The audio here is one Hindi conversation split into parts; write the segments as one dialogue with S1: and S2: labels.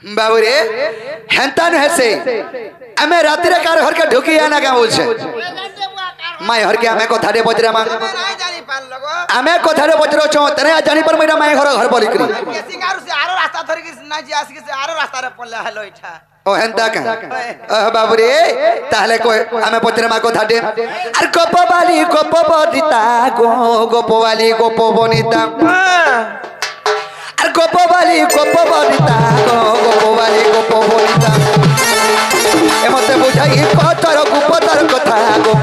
S1: बाबू रे हेंता न से हमें रात्रि कार हर के ढुकी आना क्या बोल छे मैं हर के हमें को थारे बजरा मा हमें को थारे बजरो छो तने जानी पर मेरा मैं घर बोली करी
S2: केसी कार से आरो रास्ता धर के ना जी आसी से आरो रास्ता रे पल्ला हेलो इठा
S1: ओ हेंता का बाबू रे ताहले को हमें बजरा मा को थाटे अर गोप बनिता गोप वाली गोप बनिता अर गोप बनिता गोप बनिता ए मते बुझाई कहतर गुपतर कथा गो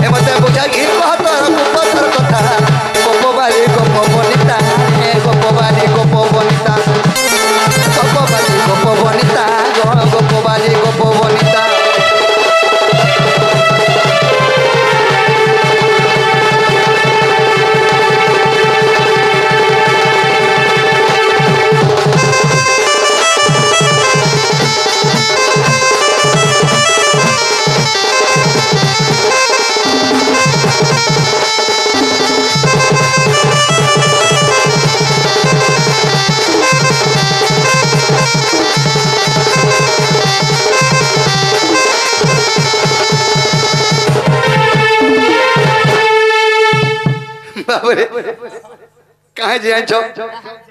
S1: ए मते बुझाई कहतर गुपतर कथा गोप बनिता गोप बनिता गोप बनिता गोप बनिता कहाँ जाए छो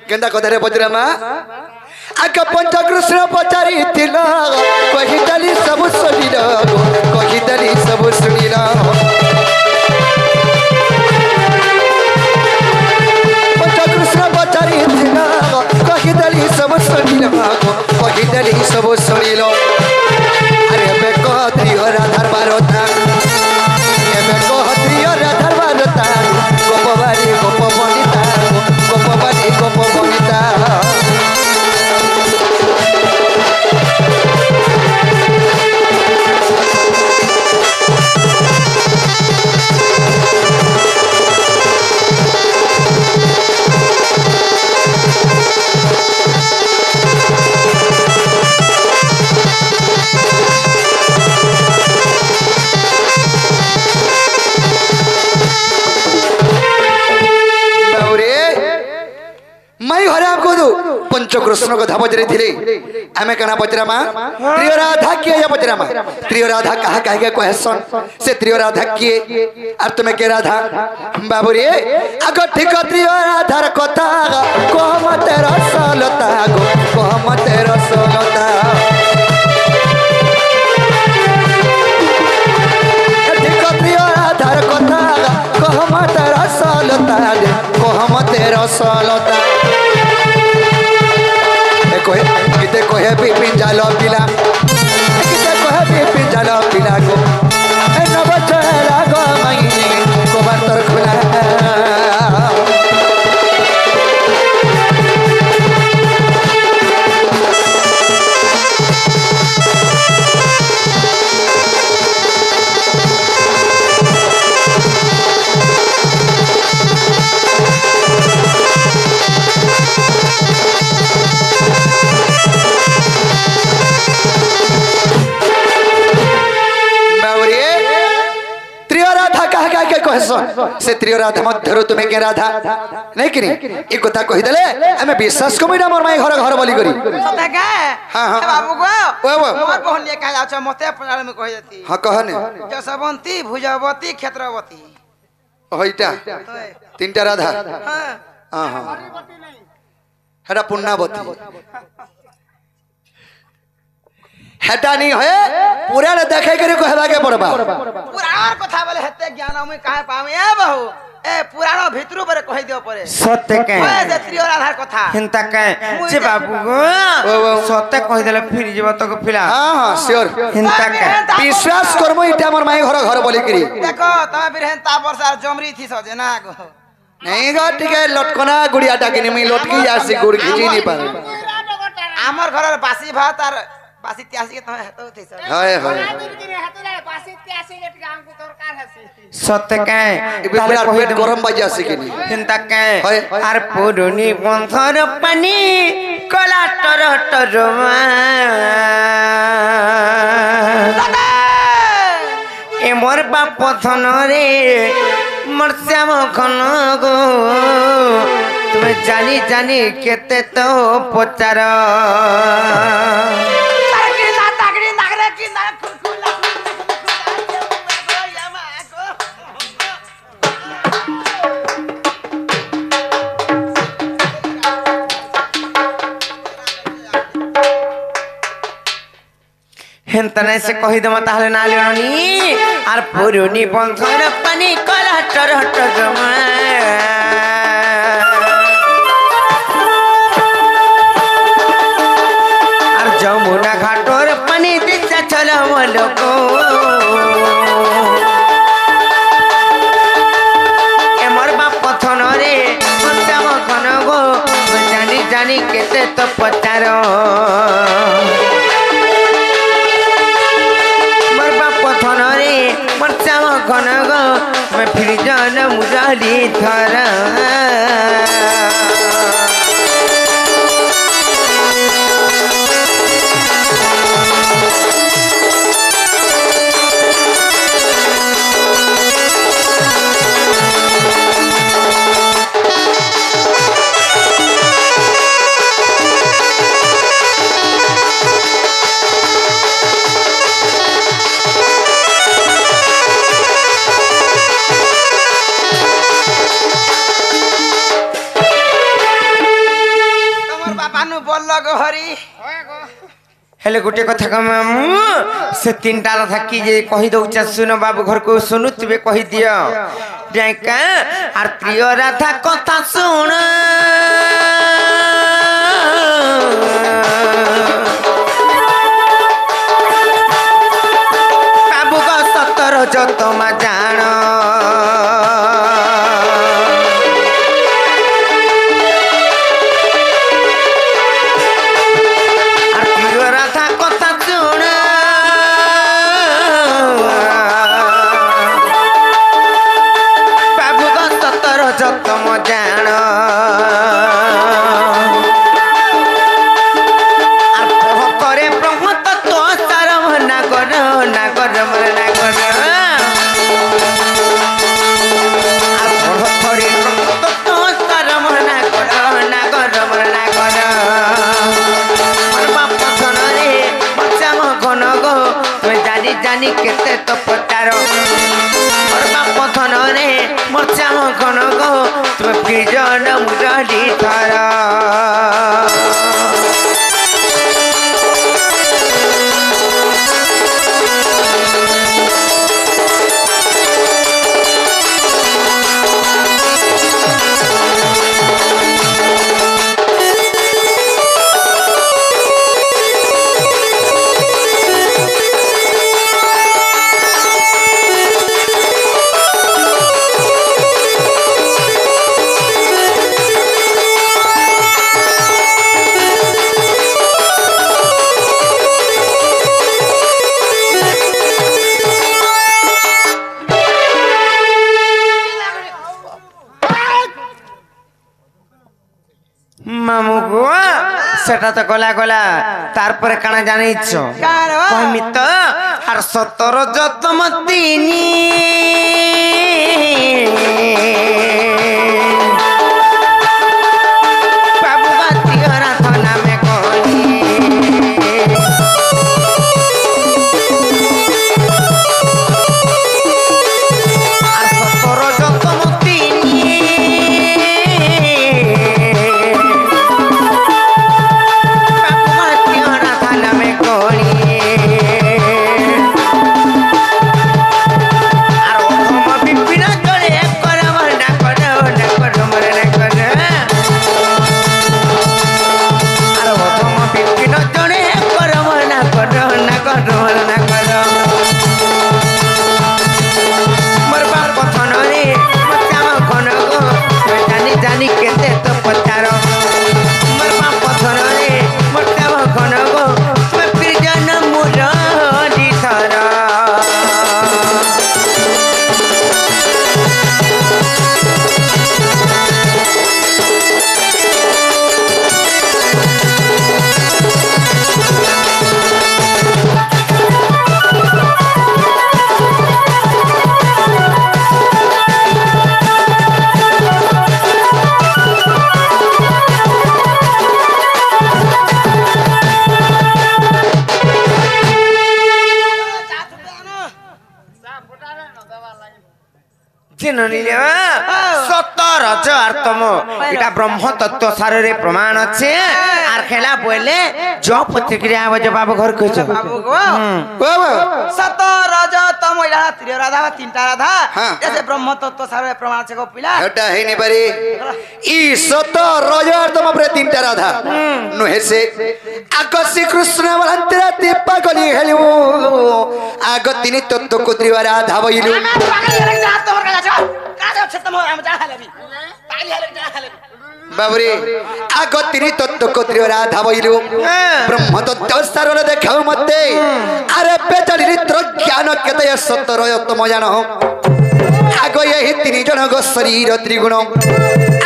S1: केंदा कथारे पचरा मा आक पंच कृष्ण पचारी थिला कहितली सब सुनिला कहितली सब सुनिला पंच कृष्ण पचारी थिला कहितली सब सुनिला कहितली सब सुनिला अरे बे कहती हो राधार बारता ए बे कहती हो राधार बारता गोपवाली गोप बनिता गोपवाली गोप बनिता पंच कृष्ण को पचरे थे आमे कना पचरा मा प्रिय राधा किए या पचरा मा प्रिय राधा कहा कह के कहसन से प्रिय राधा किए और तुम्हें के राधा बाबू रे आगो ठीक प्रिय राधार कथा कहम तेरा सलता गो कहम तेरा सलता ठीक प्रिय राधार कथा कहम तेरा सलता कहम तेरा सलता किते कहे पिपिन जालो पिला किते कहे पिपिन जालो पिला को ए नव चला गो मई को बातर खुला से त्रिय राधा मध्यरु तुम्हें के राधा नहीं कि एक कथा कहि देले हमें विश्वास को मेरा मोर माई घर घर बोली करी
S2: सदा का हां हां बाबू को मोर बहन ले कह जाछ मते प्रणाम में कहि देती
S1: हां कहने
S2: जसवंती भुजवती क्षेत्रवती
S1: होइटा तीनटा राधा हां हां हेडा पुण्यवती हेटा नहीं है पुराण देखे करे कहबा के पड़बा
S2: पुराण कथा बोले हेते ज्ञान हम काहे पावे ए बहू ए पुराण भितरु पर कहि दियो परे
S3: सत्य के
S2: ओए जे त्रिय राधार कथा
S3: हिंता के जे बाबू गो सत्य कहि देले फिर जीव तक फिला
S1: हां हां श्योर
S3: हिंता के
S1: विश्वास करमो इटा हमर माई घर घर बोली करी
S2: देखो तमे फिर हेंता वर्षा जमरी थी सजे ना गो
S1: नहीं गो ठीक है लटकना गुड़िया टाकिनी में लटकी जासी गुड़ खींची नहीं पारे
S2: हमर घर बासी भात और बासी 83 के तमे हेतो थे सर
S1: हाय हाय
S2: बासी 83 के गांव को दरकार हसी
S3: सत्य के
S1: ताले पेट गरम बाजी आसी के नहीं
S3: हिंता के आर पुरुनी बंधर पानी कला टर टरमा ए मोर बाप धन रे मोर श्याम खन गो তুমি জানি জানি কেতে তো পচার হেনতা নাই সে কহিদম তাহলে না লিওনি আর পুরুনি বন্ধর পানি কলা টরট জমা আর যমুনা ঘাটর পানি দিশা চল লোক এমর বাপ পথন রে মন্দাম ঘন গো জানি জানি কেতে তো পচার ঘন গো ফির জন মুরলি ধর हेले गोटे कथा कमु से तीनटा था कि जे कहि दउचा सुनो बाबू घर को सुनुतबे कहि दियो जाका आर प्रिय राधा कथा सुन बाबू को सतर जो तुम जान जानी केते तो पचार और बाप धन रे मोचा घन गो तुम फिर मुरली धर मामू गो सेटा तो गला गला तारपरे काना जानिछ कहमी तो हर 17 जतम तीनी बाबू बाती हरा थाना में कोनी हर 17 जतम तीनी দেখে ননিলে সত রজ আর তম এটা ব্রহ্ম তত্ত্ব সারে প্রমাণ আছে আর খেলা বলে জ প্রতিক্রিয়া হবে যে বাবু ঘর কইছো
S2: বাবু গো সত রজ তম এটা ত্রিয় রাধা বা তিনটা রাধা এসে ব্রহ্ম তত্ত্ব সারে প্রমাণ আছে গো পিলা
S1: এটা হেনি পারি ই সত রজার তম পরে তিনটা রাধা নুহে সে আগ শ্রীকৃষ্ণ বলন্তরা দীপা গলি হেলু আগ তিনি তত্ত্ব কুদ্রিব রাধা বইলু বাবুরে আগ তিনি তত্ত্ব কুদ্রিব রাধা বইলু ব্রহ্ম তত্ত্ব সারলে দেখাও মতে আরে বেচারি নিত্র জ্ঞান কেতে সত রজতম জানো আগ এই তিনি জনগ শরীর ত্রিগুণ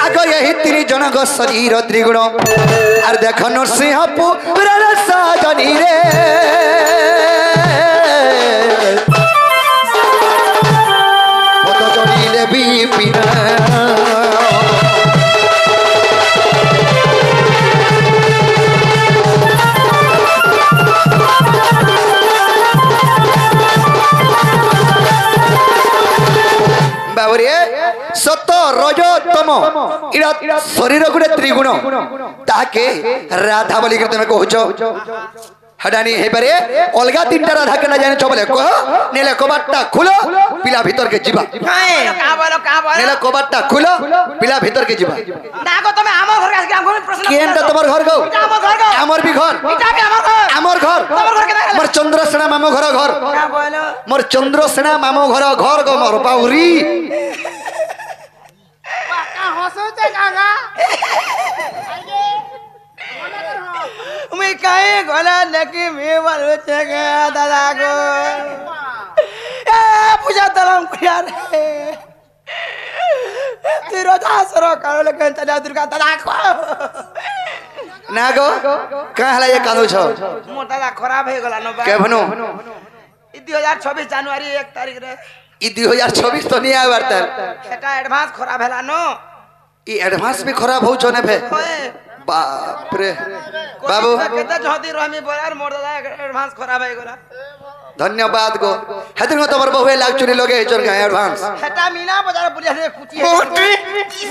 S1: আগ এই তিনি জনগ শরীর ত্রিগুণ আর দেখ নরসিংহ পুরাণ সাজনী রে পদজনিলে বিপিন বাবুরে সত রজতম এটা শরীর গুণে ত্রিগুণ তাকে রাধা বলি তুমি কହୁଛ হডানি হেপারে অলগা তিনটা রাধা কেনা জানিছ বলে কহ নেলে কবাটটা খুলো পিলা ভিতর কে ଯିବା নেলে কবাটটা খুলো পিলা ভিতর কে ଯିବା
S2: না গো তুমি আমার ঘর আসকে আমগো প্রশ্ন
S1: কেনটা তোমার ঘর গো
S2: আমার ঘর গো
S1: আমার বি ঘর
S2: এটা কি আমার ঘর
S1: আমার ঘর
S2: তোমার ঘর কেনা
S1: মোর চন্দ্রসেনা মামো ঘর ঘর
S2: কা বলো
S1: মোর চন্দ্রসেনা মামো ঘর ঘর গো মোর পাউরি
S4: কা হসোতে কাকা
S2: मैं कहीं गोला नकी में वालो चेगा दादा को ए पूजा तलम किया रे तेरो दासरो कालो लेकिन चला दुर्गा दादा को
S1: ना गो कहला ये कादो छ
S2: मोर दादा खराब हो गला न बा
S1: के भनु
S2: ई 2026 जनवरी 1 तारीख रे
S1: ई 2026 तो नहीं आवर त
S2: सेटा एडवांस खराब हैला न
S1: ई एडवांस भी खराब हो छ ने भे
S2: ओए
S1: बाप रे बाबू
S2: केते जदी रहमी बोलार मोर दादा एडवांस खराब है गला
S1: धन्यवाद गो हेतु को तोर बहुए लाग चुरी लगे चोर का एडवांस
S2: सेटा मीना बाजार बुलिया रे कुची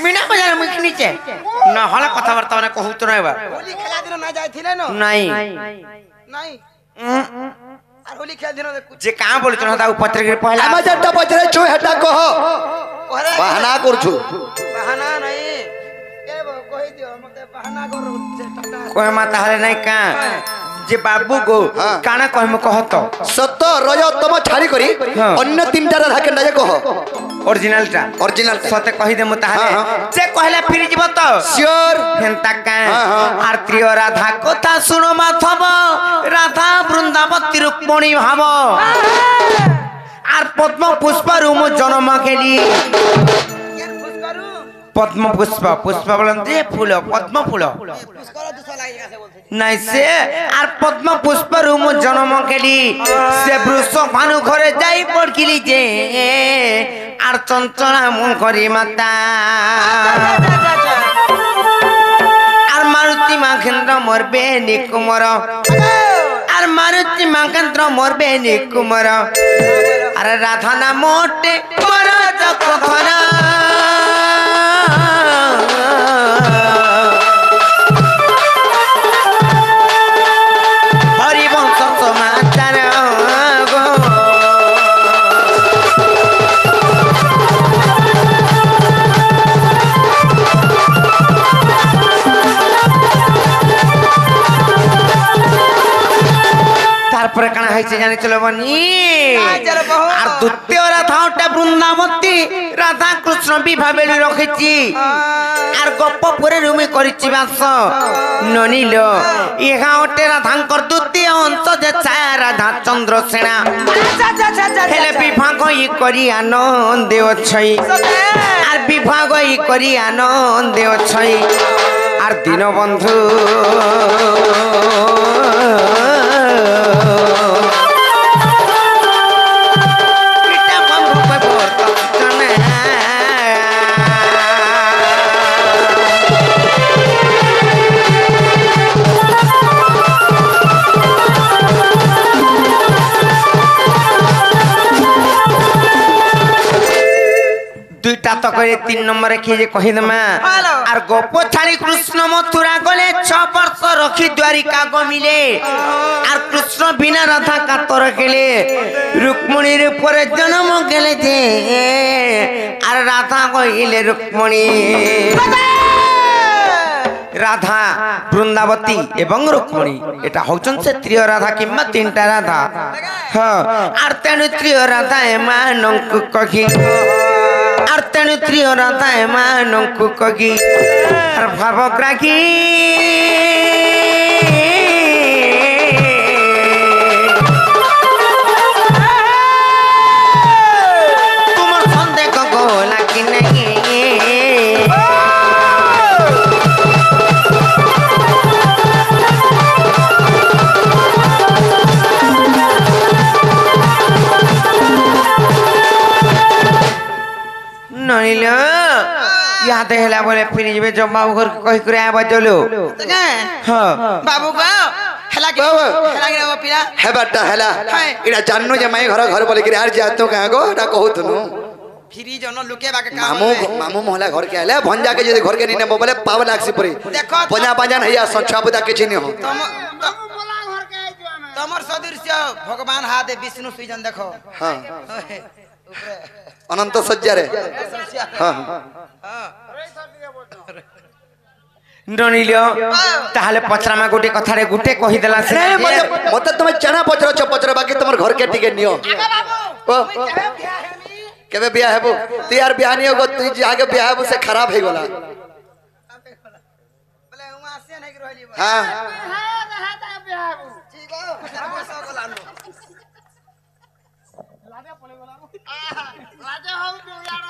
S3: মিনা বাজার মুখ নিচে না হলে কথাবার্তা মানে কহু তো নাই বা
S2: होली खेला दिन ना जाइथिले न
S3: নাই
S2: नहीं আর होली खेल दिन कुछ
S3: যে কাঁ বলিছ না তা পত্রিকার পহলা
S1: आमा जट्टा पचरे छु हेटा कह
S2: ओरे
S1: बहाना करछु
S2: बहाना नहीं ए कहि दियो मते बहाना कर टाटा
S3: কয় মা তাহলে নাই কাঁ যে বাবু গো কানা কইম কহত
S1: सत रजतम छाड़ी करी
S3: हाँ।
S1: अन्य तीनटा राधा केना जे कह
S3: অরিজিনালটা
S1: ओरिजिनल
S3: সতে কহি দে মু তাহলে
S1: হ্যাঁ,
S3: যে কহিলা ফিরি যাব তো
S1: श्योर
S3: হেনতা কাঁ
S1: হ্যাঁ, হ্যাঁ।
S3: আর প্রিয় রাধা কথা শুনো মাথব রাধা বৃন্দাবতী রুক্মণী ভাব আর পদ্ম পুষ্প রুম জনম খেলি
S2: यार खुश करू
S3: পদ্ম পুষ্প পুষ্প বলেন যে ফুল পদ্ম ফুল
S2: खुश करो दूसरा लगेगा से बोलते
S3: নাই সে আর পদ্ম পুষ্প রুম জনম খেলি সে বৃষ ভানু ঘরে যাই পড়কিলি যে আর চঞ্চলা মুখরি মাতা আর মারুতি মাখেন্দ্র মরবে নিকুমর আর মারুতি মাখেন্দ্র মরবে নিকুমর আর রাধা না মোটে মরা চকরা হরিবংশ সমাচার গো তারপরে কানা হয়েছে জানি চলো বনি
S2: চলো বহু।
S3: আর দ্বিতীয় রাধাটা বৃন্দাবতী রাধা কৃষ্ণ বিবাহ বেলি রখেছি আর গপ পরে রুমি করিছি বাস ননিল ইহা ওটে রাধাঙ্কর দ্বিতীয় অংশ যে ছায়া রাধা চন্দ্রসেনা হেলে বিভাগ ই করি আনন্দে অছই আর বিভাগ ই করি আনন্দে অছই আর দীনবন্ধু এটা বন্ধু কইব তনে চিন্তা তো করে 3 নম্বরে কি যে কহিদমা
S2: হ্যালো।
S3: আর গপ ছাড়ি কৃষ্ণ মথুরা গলে 6 বর্ষ রখি দ্বারিকা গমিলে আর কৃষ্ণ বিনা রাধা কাতর গেলে রুক্মণীর উপরে জন্ম গেলে যে আর রাধা কইলে রুক্মণী রাধা বৃন্দাবতী এবং রুক্মণী এটা হচ্ছেন সে ত্রিয় রাধা কিংবা 3টা রাধা হ্যাঁ আর তেণু ত্রিয় রাধা এমানଙ୍କୁ কহি আর তেণু ত্রিয় রাধা এমানଙ୍କୁ কহি আর ভাবগ্রাহী তোমার সন্দেহ গোলা কি নাই নইল ইয়াতে হেলা বলে ফিরে যাবে জব বাবু ঘর কই করে আবার চলো হ্যাঁ
S2: বাবু গো হেলা কি
S1: বাবু।
S2: হেলা কি রে পিলা
S1: হেবারটা হেলা
S2: হাই।
S1: এটা জানো যে মাই ঘর বলে কি আর যাতো কাঁ গো এটা কহুতনু
S2: ফিরি জন লুকে বাকে কাম
S1: মামু মামু মহলা घर के आले भंजा के यदि घर के नी बोले पाव लागसी परी
S2: देखो तो-
S1: पजा पजान हैया संछा बुदा के चिनी हो
S4: बोला घर के आइजो हमें
S2: तमर सदृश भगवान हाथे विष्णु सुजन देखो
S1: हां
S2: ऊपरे
S1: अनंत सज्जा रे हां
S4: रे सर दिए बोलतो
S3: ননিল তাহলে পচরামা গোটে কথারে গোটে কহি দেলা সে
S1: नहीं मते मते तुम चना पचर बाकी तुम घर के टिके नियो
S2: आगे बाबू
S1: ओ
S2: ओई केबे बियाह हेमी
S1: केबे बियाह हेबो तू यार बियाह नहीं होगो तू जे आगे बियाह हेबो से खराब हे गोला
S2: बोले हुआ से नहीं रहली
S1: हां
S4: हां ता बिहाबू
S2: ठीक हो बस को लानो
S4: लागे पले बोला लागे हो तू यार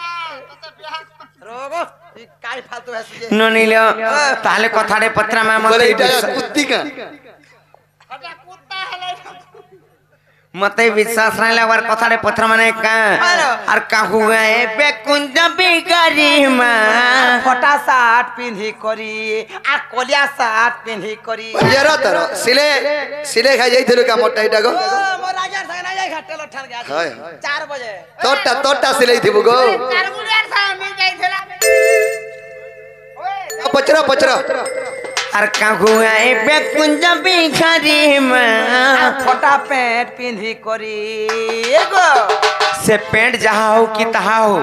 S4: तते बिहार
S2: रोगो ई काई फालतू है सुजे
S3: ননিল তাহলে কথারে পচরামা
S1: बोले
S3: মতে
S1: इटा कुत्ती का
S4: हटा कुत्ता हले
S3: মতে বিশ্বাস নাই লাগবার কথারে পচরামা নাই কা আর কাহু গায়ে বেকুঞ্জ বিকারি মা
S2: फटा साट पिंधी करी आ कोलिया साट पिंधी करी
S1: येरा तर सिले सिले खाई जाइथिलु का मोटा इटा गो
S2: ओ मोर राजा संग ना जाय घाटेलो ठान गया
S1: हाय
S2: 4 बजे
S1: तोटा सिले थिबु गो
S4: चारगुलियार सा मिल जाइथला ओए
S1: पचरा
S3: আর কাহু গায়ে বেকুঞ্জ বিকারি মা
S2: फटा पैंट पिंधी करी एगो
S3: से पेंट जहा हो कि तहा हो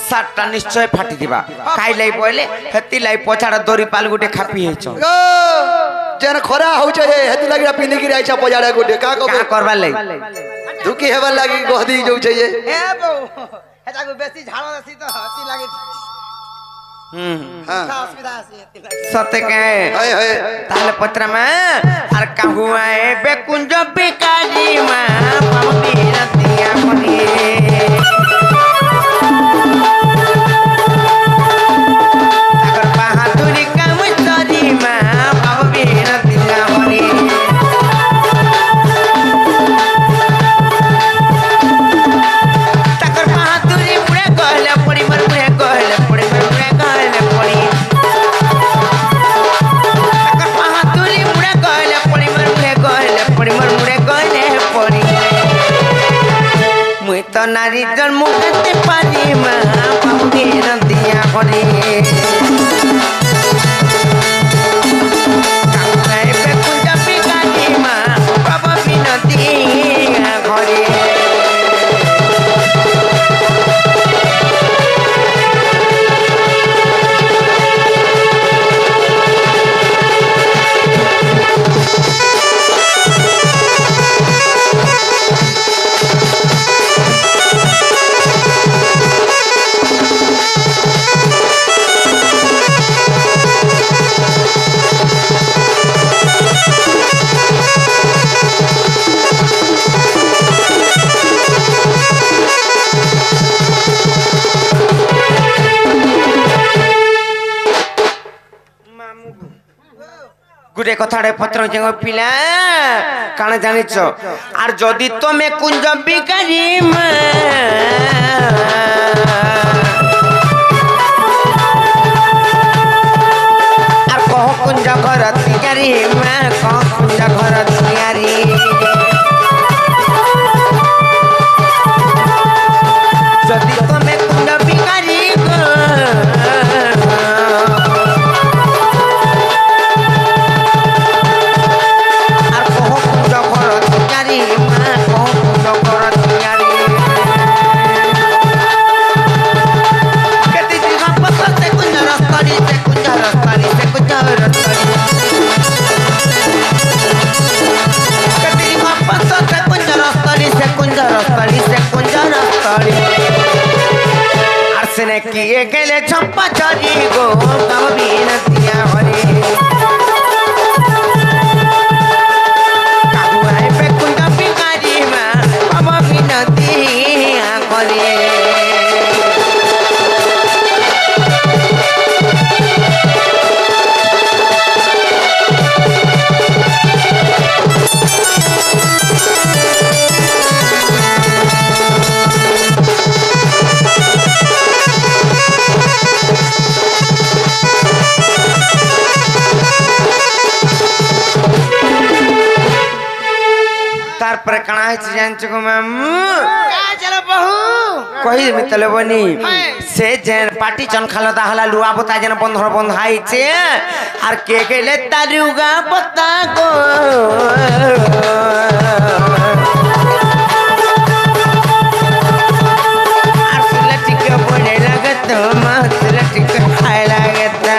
S3: सातटा निश्चय फाटी दिबा काई लाई बोले हेती लाई पछाड़ा दोरी पाल गुटे खापी हेचो
S1: गो जन खरा हो छे हेतु लगिरा पिंदी गिरा आइछा पजाड़ा गोटे का को
S3: का करबा लाई
S1: दुखी हेबा लागी गहदी जो छे ये
S2: ए बो हेता को बेसी झाड़ो देसी तो हती लागे
S1: हां
S2: असुविधा आसी हती लागे
S3: सते के
S1: हाय हाय
S3: ताले पत्र में आर काहू आए बेकुंज बिकारी मा पापी रतिया कोनी अगर बहादुरी काम चरी मा पापी रतिया कोनी तकर बहादुरी पुरे कहले पड़ी मर पुरे कहले पड़ी मर पुरे कहले पड़ी तकर बहादुरी पुरे कहले पड़ी मर पुरे कहले पड़ी मर पुरे कहले पड़ी मुई तो नारी जन्म करते पारी मा पापी नदिया करी काहे पे कुंजा बिगाड़ी मा पापी नदिया करी गुटे कथाड़े पत्र जेगो पिला काना जानिछ आर जदि तमे कुंज बिकारी मा आर कह कुंज घर तियारी मा कह कुंज घर तियारी जदि तमे कुंज बिकारी किए गेले चंपा चरी गो कम बिनतिया हरे काहुआई पे कुंड बिगारी मा कम बिनतिया करे तार पर कणा है जान चको मैम
S2: का चलो बहू
S3: कहि मितले बनी से जेन पार्टी चन खालो ता हला लुआ बता जेन बंधर बंधाई छे आर के गेले तारुगा बता गो आर सुला टिके बने लागत मसला टिके खाए लागत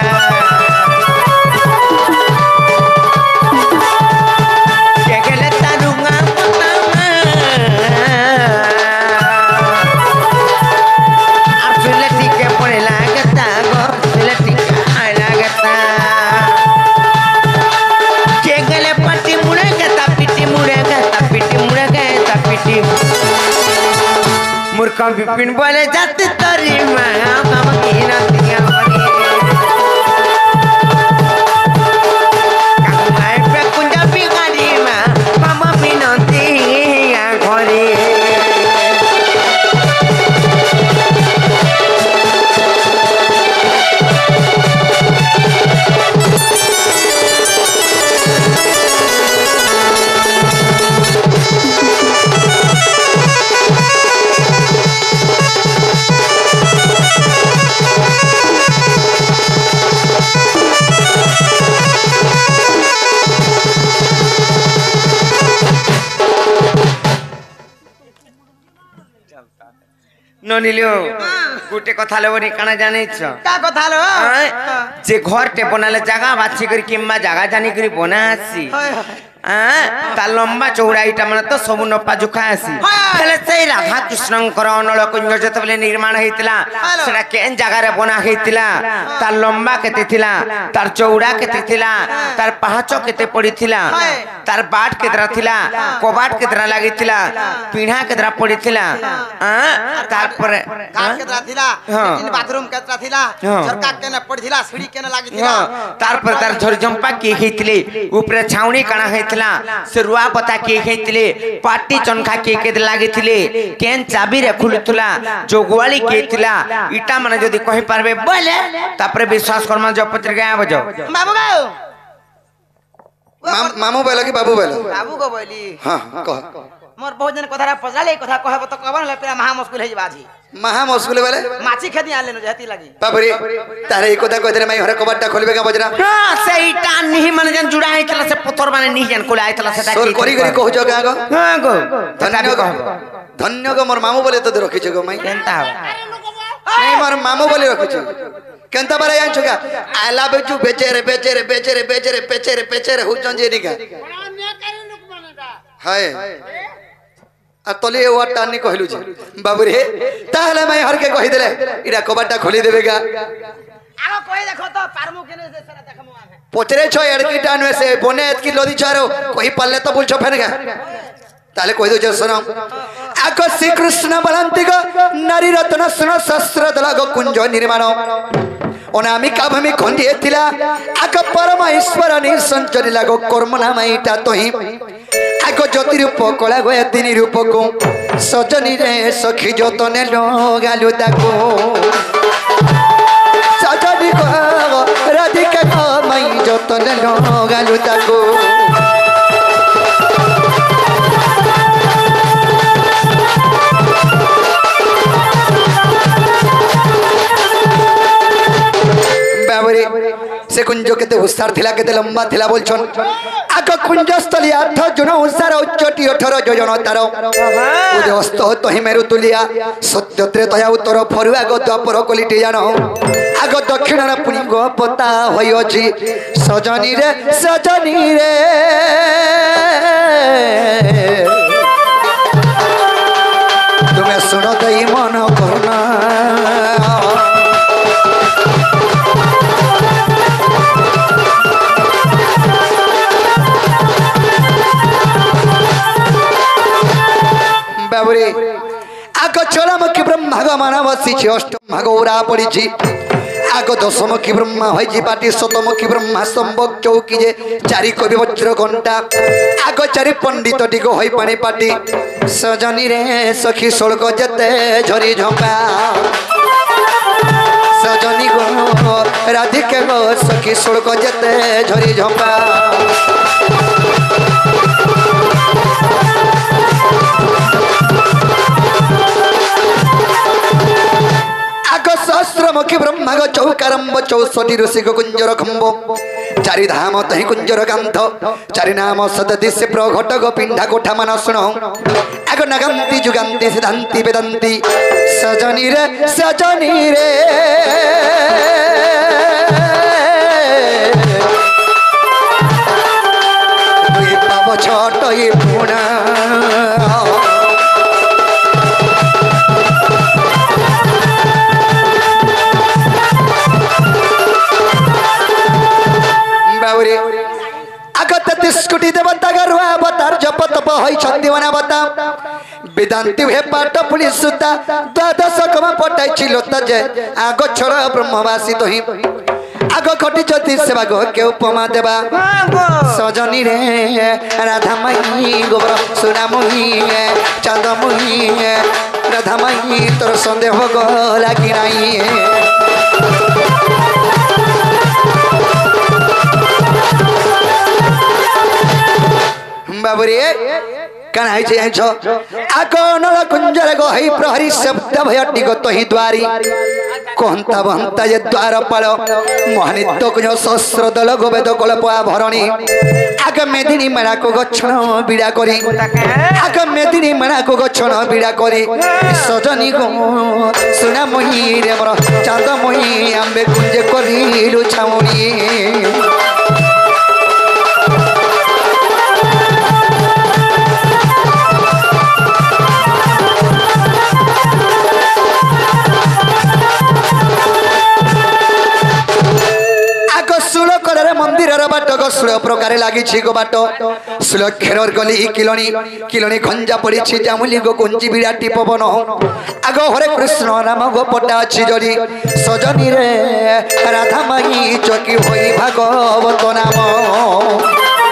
S3: मूर्खा विपिन बोले जाते तरी माया कम कीना तिया बनी कामाय पे कुंजा बिगाड़ी मा मामा बिनती या घरे ननिलियो गुटे कथा लेबनी काना जानै छ
S2: का कथा लो
S3: जे घर टे बनाले जगह बाछि करी किम्मा जगह जानि करी बनासी ता लंबा चौड़ाईटा माने तो सब नपा जुखा आसी हेले सेई राधा कृष्णंकर अनल कुंज जतबले निर्माण हेतिला सेटा केन जगह रे बना हेतिला तार लंबा केते थिला तार चौड़ा केते थिला तार पाहाचो केते पड़ीथिला तार बाट केतरा थिला कबाट केतरा लागिथिला पीढ़ा केतरा पड़ीथिला तार पर
S2: घाट केतरा थिला लेकिन बाथरूम केतरा थिला झरका केने पड़थिला सीढ़ी केने लागिथिला
S3: तार पर तार झरझंपा के हेतिले ऊपर छावनी काना हेतिला से रुआ पता के हेतिले पाटी चनखा के लागिथिले केन चाबी रे खुलुथला जोगवाली के थिला इटा माने जदी कहि पारबे बोले तापर विश्वास कर्मा जो पत्रिका बजो
S2: बाबू गाओ
S1: मामू बोलो कि बाबू बोलो
S2: बाबू को बोली
S1: हां कह
S2: मोर बहुत जन कथा पजले कथा कहब तो कबन ले पेरा महा मुश्किल है बाजी
S1: महा मुश्किल बोले
S2: माची खेती आले न जहती लगी
S1: बाबरे तारे एको दा कह दे मैं हरे कबाटा खोलबे का बजरा
S3: हां से इटा नहीं माने जन जुड़ा है तला से पत्थर माने नहीं जन कोला है तला से
S1: सोर करी करी कहू जगा गो
S3: हां गो
S1: धन्य गो मोर मामू बोले तो रखि छ गो मैं
S3: केनता
S1: नहीं मोर मामू बोले रखि छ केनता बारे जान छगा आई लव यू बेचेरे बेचेरे बेचेरे बेचेरे पेचेरे पेचेरे हु जन जे निका हाय आ तले वाटा नि कहलु छ बाबू रे ताहले मैं हर के कहि देले इडा कबाटा खोली देबेगा
S2: आगो कोई देखो तो पारमु केने से सारा देखमु आगे
S1: पचरे छ एडकीटा न से बने एतकी लोदी छारो कोई पल्ले तो बुल छ फेनगा ताले कहि दो छ सुनो आको श्री कृष्ण बलंती गो नारी रत्न सुनो शस्त्र दलगो कुंज निर्माण ओनामी काभमी खंडी एथिला आको परमेश्वर नि संचरी लागो कर्म नाम इटा तोही आको ज्योति रूप कला गो तिनी रूप को सजनी रे सखी जतने लो गालु ताको सजनी को राधिका को मई जतने लो गालु ताको से कुंज केते हुसार थिला केते लंबा थिला बोलछन आको कुंज स्थली 8 जन हुसार उच्चटी 18 जोजन तार उदस्त तो हि मेरु तुलिया सत्य त्रेतया उत्तर फरुआ गो द्वापर कलिटी जानो आगो दक्षिण रे पुनी गो पता होय अछि सजनी रे तुम्हें सुनो दई मन करना भगवान बसी अष्टम भाग उरा पड़ी आग दशमुखी ब्रह्मा होई पाटी शतमुखी ब्रह्मा संभोग चौकी जे चारि कवि वज्र घंटा आग चारि पंडित टिक होई पानी पाटी सजनी रे सखी सोलक जते झरी झंपा सजनी गो राधिके गो सखी सोलक जते झरी झंपा सहस्रमुखी ब्रह्मा गो चौकारंब 64 ऋषि गो कुंजर खंबो चारि धाम तहि कुंजर कांथ चारि नाम सदति से प्रघट गो पिंडा कोठा मन सुनो आग नगंती जुगंती सिद्धांति वेदंती सजनी रे दुई पाव छोट ये पुणा कोटी देवता गरुआ अवतार जप तप होई छंदीवना बता वेदांती हे पाठ पुली सुता द्वादश कमा पटाई छिलोता जे आगो छोड़ ब्रह्मवासी तोही आगो खटी ज्योति सेवा गो के उपमा देवा सजनी रे राधा मई गोबर सुना मुही चांद मुही राधा मई तोर संदेह गो लागी नाही बाबुरे कन है जे छ आकोनल कुंजर गो हई प्रहरी शब्द भयटी गो तोही द्वारी कोहंता बहंता जे द्वार पाल मोहनित्य कुज सहस्र दल गोवेद कल्पा भरणी आग मेदिनी मेणा को गछण बिड़ा करी आग मेदिनी मेणा को गछण बिड़ा करी सजनी गो सुना मोही रे मोर चांद मोही आंबे कुंजे करी लुछामुनी मंदिर बाट गल प्रकार लगी गो बाट सुल खेर गली किलणी खंजा पड़ी जामुली गो कुंजी बिराटी पवन आग हरे कृष्ण राम गो पटा अच्छी जरी सजनी रे राधा माई चकी होई भागवत नाम